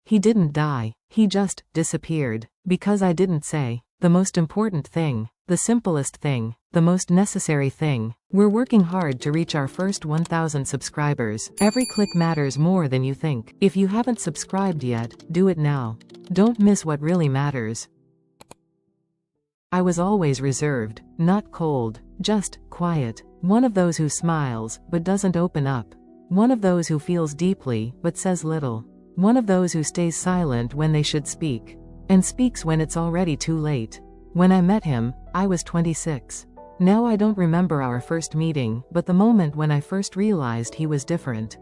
He didn't die. He just disappeared. Because I didn't say the most important thing, the simplest thing, the most necessary thing. We're working hard to reach our first 1,000 subscribers. Every click matters more than you think. If you haven't subscribed yet, do it now. Don't miss what really matters. I was always reserved, not cold, just quiet. One of those who smiles, but doesn't open up. One of those who feels deeply, but says little. One of those who stays silent when they should speak, and speaks when it's already too late. When I met him, I was 26. Now I don't remember our first meeting, but the moment when I first realized he was different.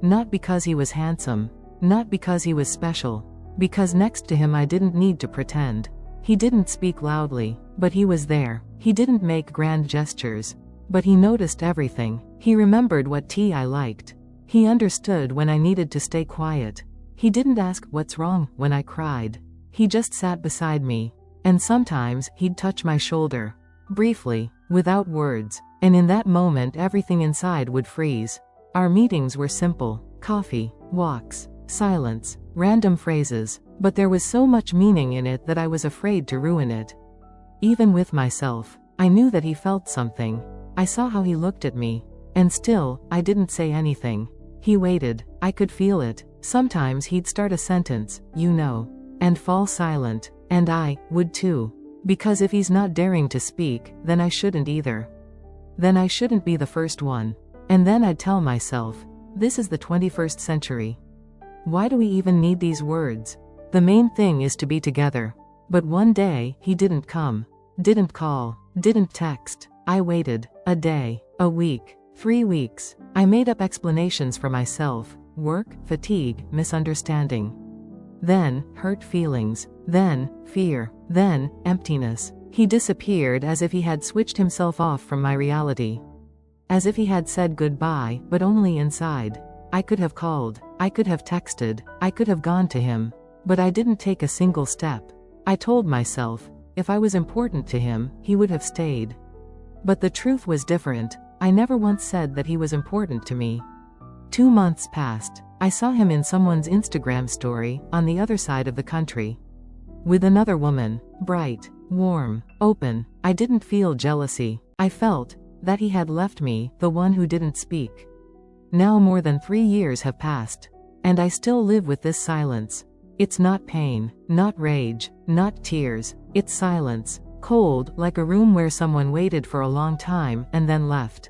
Not because he was handsome, not because he was special, because next to him I didn't need to pretend. He didn't speak loudly, but he was there. He didn't make grand gestures, but he noticed everything. He remembered what tea I liked. He understood when I needed to stay quiet. He didn't ask what's wrong when I cried. He just sat beside me, and sometimes he'd touch my shoulder, briefly, without words, and in that moment everything inside would freeze. Our meetings were simple: coffee, walks, silence, random phrases, but there was so much meaning in it that I was afraid to ruin it. Even with myself, I knew that he felt something. I saw how he looked at me, and still, I didn't say anything. He waited. I could feel it. Sometimes he'd start a sentence, you know, and fall silent, and I would too. Because if he's not daring to speak, then I shouldn't either. Then I shouldn't be the first one. And then I'd tell myself, this is the 21st century. Why do we even need these words? The main thing is to be together. But one day, he didn't come, didn't call, didn't text. I waited. A day, a week, 3 weeks. I made up explanations for myself: work, fatigue, misunderstanding. Then, hurt feelings. Then, fear. Then, emptiness. He disappeared as if he had switched himself off from my reality. As if he had said goodbye, but only inside. I could have called. I could have texted. I could have gone to him. But I didn't take a single step. I told myself, if I was important to him, he would have stayed. But the truth was different. I never once said that he was important to me. 2 months passed. I saw him in someone's Instagram story, on the other side of the country. With another woman. Bright, warm, open. I didn't feel jealousy. I felt that he had left me, the one who didn't speak. Now more than 3 years have passed. And I still live with this silence. It's not pain, not rage, not tears. It's silence. Cold, like a room where someone waited for a long time and then left.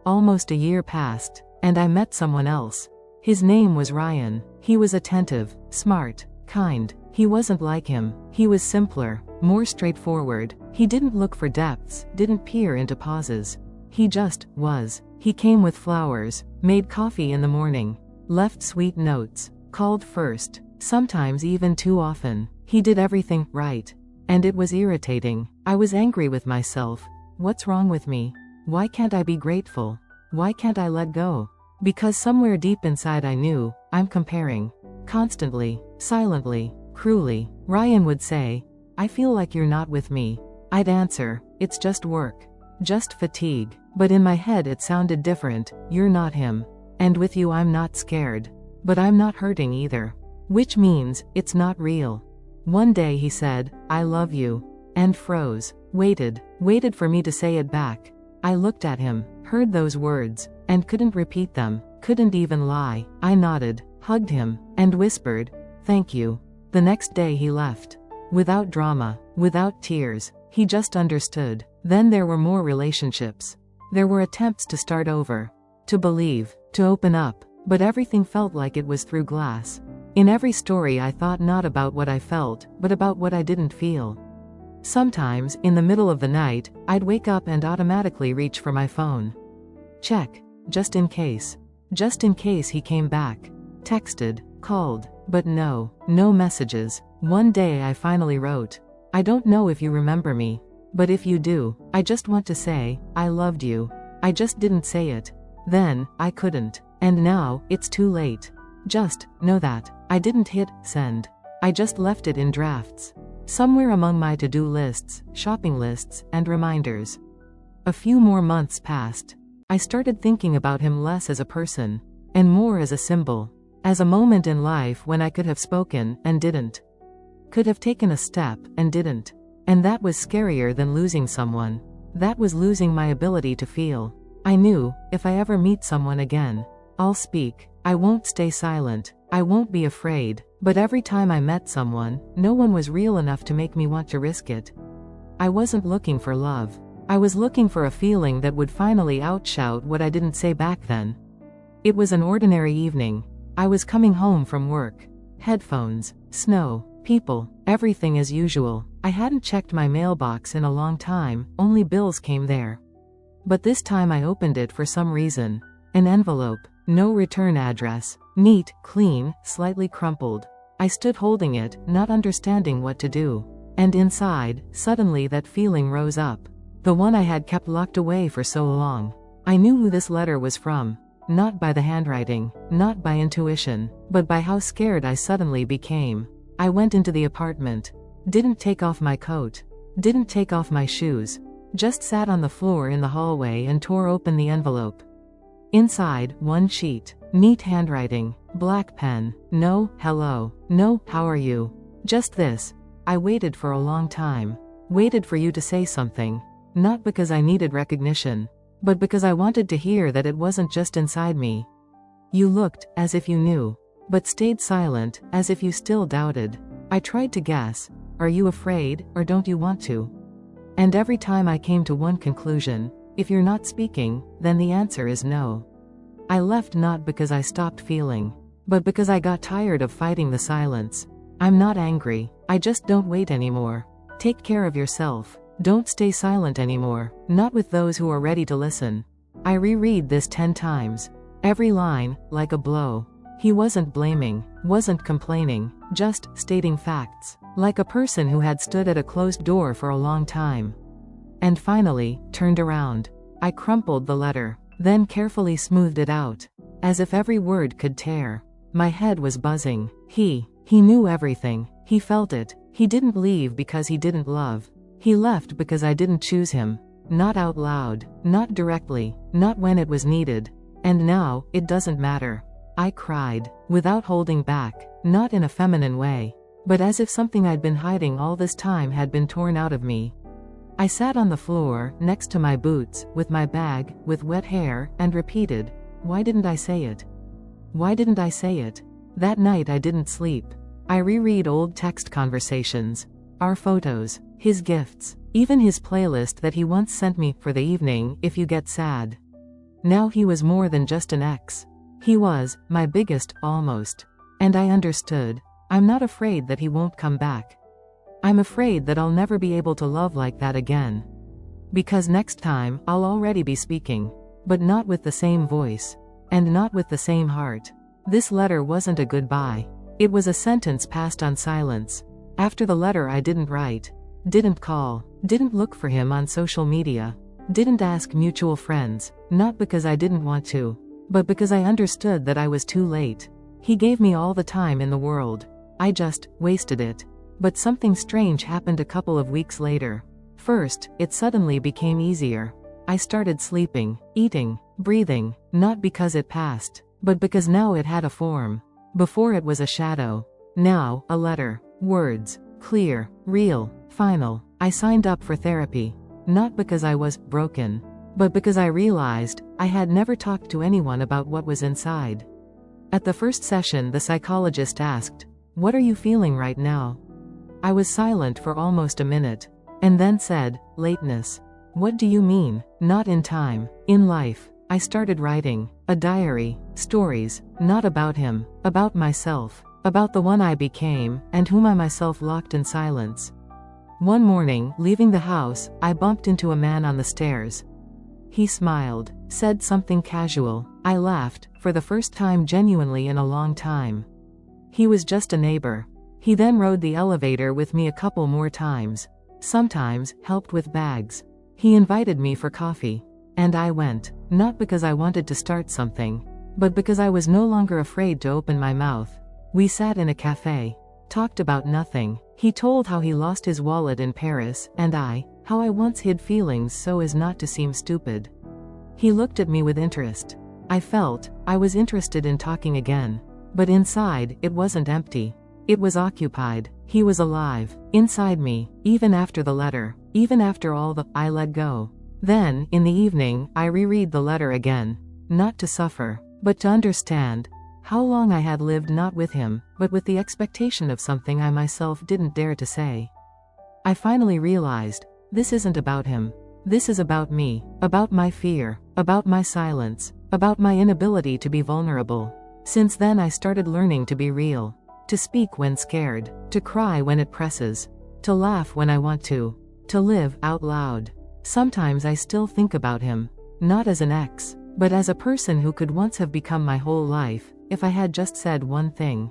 Almost a year passed, and I met someone else. His name was Ryan. He was attentive, smart, kind. He wasn't like him. He was simpler, more straightforward. He didn't look for depths, didn't peer into pauses. He just was. He came with flowers, made coffee in the morning, left sweet notes, called first, sometimes even too often. He did everything right. And it was irritating. I was angry with myself. What's wrong with me? Why can't I be grateful? Why can't I let go? Because somewhere deep inside I knew, I'm comparing. Constantly, silently, cruelly. Ryan would say, I feel like you're not with me. I'd answer, it's just work. Just fatigue. But in my head it sounded different. You're not him. And with you I'm not scared. But I'm not hurting either. Which means, it's not real. One day he said, I love you. And froze. Waited for me to say it back. I looked at him, heard those words, and couldn't repeat them, couldn't even lie. I nodded, hugged him, and whispered, thank you. The next day he left. Without drama, without tears. He just understood. Then there were more relationships. There were attempts to start over. To believe, to open up, but everything felt like it was through glass. In every story I thought not about what I felt, but about what I didn't feel. Sometimes, in the middle of the night, I'd wake up and automatically reach for my phone. Check. Just in case. Just in case he came back. Texted, called, but no messages. One day I finally wrote, I don't know if you remember me, but if you do, I just want to say, I loved you. I just didn't say it. Then, I couldn't. And now, it's too late. Just know that I didn't hit send. I just left it in drafts. Somewhere among my to-do lists, shopping lists, and reminders. A few more months passed. I started thinking about him less as a person, and more as a symbol. As a moment in life when I could have spoken and didn't. Could have taken a step and didn't. And that was scarier than losing someone. That was losing my ability to feel. I knew, if I ever meet someone again, I'll speak. I won't stay silent. I won't be afraid. But every time I met someone, no one was real enough to make me want to risk it. I wasn't looking for love. I was looking for a feeling that would finally outshout what I didn't say back then. It was an ordinary evening. I was coming home from work. Headphones, snow, people, everything as usual. I hadn't checked my mailbox in a long time, only bills came there. But this time I opened it for some reason. An envelope, no return address, neat, clean, slightly crumpled. I stood holding it, not understanding what to do. And inside, suddenly that feeling rose up. The one I had kept locked away for so long. I knew who this letter was from. Not by the handwriting, not by intuition, but by how scared I suddenly became. I went into the apartment. Didn't take off my coat. Didn't take off my shoes. Just sat on the floor in the hallway and tore open the envelope. Inside, one sheet. Neat handwriting. Black pen. No, hello. No, how are you? Just this. I waited for a long time. Waited for you to say something. Not because I needed recognition, but because I wanted to hear that it wasn't just inside me. You looked, as if you knew, but stayed silent, as if you still doubted. I tried to guess. Are you afraid, or don't you want to? And every time I came to one conclusion: if you're not speaking, then the answer is no. I left not because I stopped feeling, but because I got tired of fighting the silence. I'm not angry, I just don't wait anymore. Take care of yourself. Don't stay silent anymore, not with those who are ready to listen. I reread this 10 times. Every line, like a blow. He wasn't blaming, wasn't complaining, just stating facts. Like a person who had stood at a closed door for a long time. And finally, turned around. I crumpled the letter, then carefully smoothed it out. As if every word could tear. My head was buzzing. He knew everything. He felt it. He didn't leave because he didn't love. He left because I didn't choose him. Not out loud, not directly, not when it was needed. And now, it doesn't matter. I cried, without holding back, not in a feminine way, but as if something I'd been hiding all this time had been torn out of me. I sat on the floor, next to my boots, with my bag, with wet hair, and repeated, why didn't I say it? Why didn't I say it? That night I didn't sleep. I reread old text conversations. Our photos. His gifts. Even his playlist that he once sent me for the evening, if you get sad. Now he was more than just an ex. He was my biggest, almost. And I understood. I'm not afraid that he won't come back. I'm afraid that I'll never be able to love like that again. Because next time, I'll already be speaking. But not with the same voice. And not with the same heart. This letter wasn't a goodbye. It was a sentence passed on silence. After the letter I didn't write. Didn't call. Didn't look for him on social media. Didn't ask mutual friends. Not because I didn't want to. But because I understood that I was too late. He gave me all the time in the world. I just wasted it. But something strange happened a couple of weeks later. First, it suddenly became easier. I started sleeping, eating, breathing, not because it passed, but because now it had a form. Before it was a shadow. Now, a letter. Words. Clear. Real. Final. I signed up for therapy. Not because I was broken, but because I realized I had never talked to anyone about what was inside. At the first session, the psychologist asked, "What are you feeling right now?" I was silent for almost a minute, and then said, "Lateness." "What do you mean?" "Not in time. In life." I started writing. A diary. Stories. Not about him. About myself. About the one I became, and whom I myself locked in silence. One morning, leaving the house, I bumped into a man on the stairs. He smiled, said something casual. I laughed, for the first time genuinely in a long time. He was just a neighbor. He then rode the elevator with me a couple more times. Sometimes, helped with bags. He invited me for coffee. And I went, not because I wanted to start something, but because I was no longer afraid to open my mouth. We sat in a cafe. Talked about nothing. He told how he lost his wallet in Paris, and how I once hid feelings so as not to seem stupid. He looked at me with interest. I felt I was interested in talking again. But inside, it wasn't empty. It was occupied. He was alive. Inside me, even after the letter. Even after all I let go. Then, in the evening, I reread the letter again. Not to suffer, but to understand. How long I had lived not with him, but with the expectation of something I myself didn't dare to say. I finally realized, this isn't about him. This is about me, about my fear, about my silence, about my inability to be vulnerable. Since then I started learning to be real. To speak when scared, to cry when it presses, to laugh when I want to live out loud. Sometimes I still think about him, not as an ex, but as a person who could once have become my whole life, if I had just said one thing.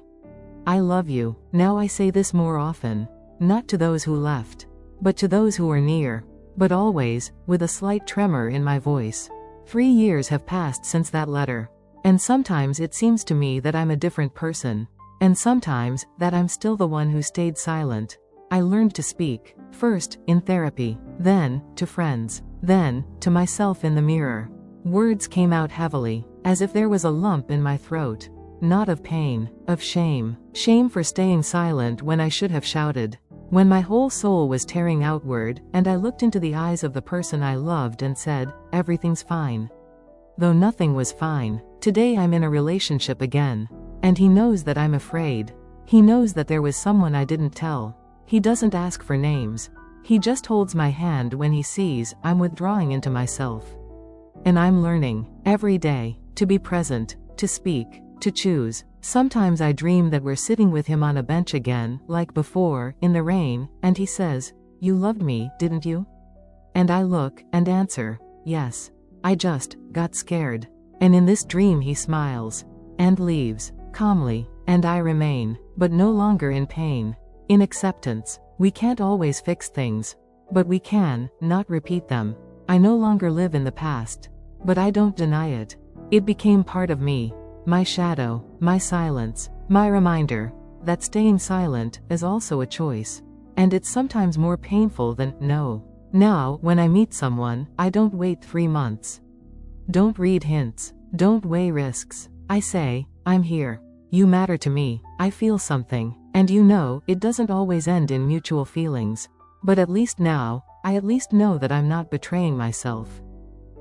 I love you. Now I say this more often, not to those who left, but to those who are near, but always, with a slight tremor in my voice. 3 years have passed since that letter, and sometimes it seems to me that I'm a different person, and sometimes that I'm still the one who stayed silent. I learned to speak, first, in therapy, then, to friends, then, to myself in the mirror. Words came out heavily, as if there was a lump in my throat. Not of pain, of shame. Shame for staying silent when I should have shouted. When my whole soul was tearing outward, and I looked into the eyes of the person I loved and said, everything's fine. Though nothing was fine. Today I'm in a relationship again. And he knows that I'm afraid. He knows that there was someone I didn't tell. He doesn't ask for names. He just holds my hand when he sees I'm withdrawing into myself. And I'm learning, every day, to be present, to speak, to choose. Sometimes I dream that we're sitting with him on a bench again, like before, in the rain, and he says, "You loved me, didn't you?" And I look, and answer, "Yes. I just got scared." And in this dream he smiles, and leaves, calmly, and I remain, but no longer in pain. In acceptance. We can't always fix things, but we can not repeat them. I no longer live in the past, but I don't deny it. It became part of me, my shadow, my silence, my reminder that staying silent is also a choice. And it's sometimes more painful than no. Now, when I meet someone, I don't wait 3 months. Don't read hints. Don't weigh risks. I say, I'm here. You matter to me. I feel something. And you know, it doesn't always end in mutual feelings. But at least now, I at least know that I'm not betraying myself.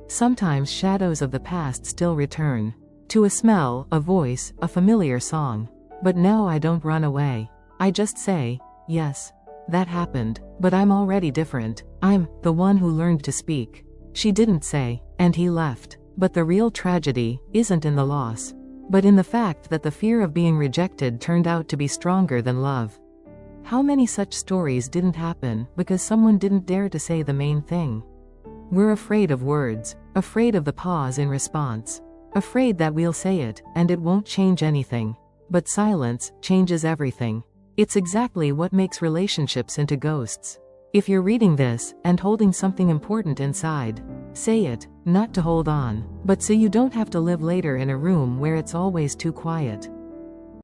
Sometimes shadows of the past still return. To a smell, a voice, a familiar song. But now I don't run away. I just say, yes, that happened, but I'm already different. I'm the one who learned to speak. She didn't say, and he left. But the real tragedy isn't in the loss, but in the fact that the fear of being rejected turned out to be stronger than love. How many such stories didn't happen because someone didn't dare to say the main thing? We're afraid of words, afraid of the pause in response, afraid that we'll say it, and it won't change anything. But silence changes everything. It's exactly what makes relationships into ghosts. If you're reading this, and holding something important inside, say it, not to hold on, but so you don't have to live later in a room where it's always too quiet.